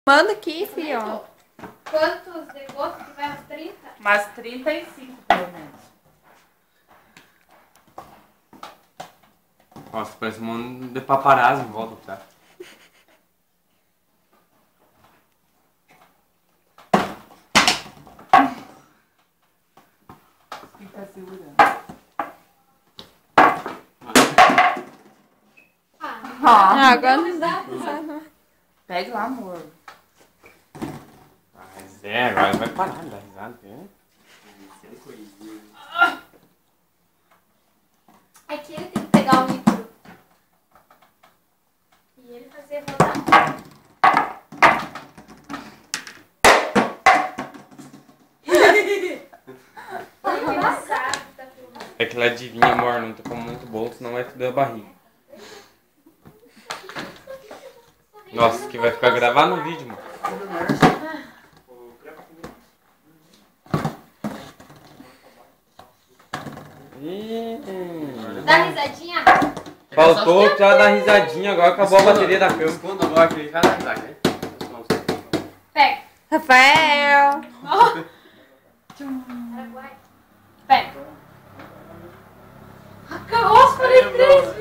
Manda aqui, filho. Quantos de gosto que vai? Uns 30? Mas 35, pelo menos. Nossa, parece um monte de paparazzi em volta, tá? Quem tá segurando? Agora não dá. Pega lá, amor. Mas agora vai parar de dar risada, né? É que ele tem que pegar o micro. E ele fazer rodar. Ele sabe que tá filmando. É que ela adivinha, amor, não tô com muito bolo, senão vai foder a barriga. Nossa, que vai ficar gravado no vídeo, mano. Dá risadinha? Faltou já dar risadinha, agora acabou a bateria da câmera. Esconda agora que ele vai dar risada, né? Pega. Rafael. Pega. Acabou, falei 3 vezes.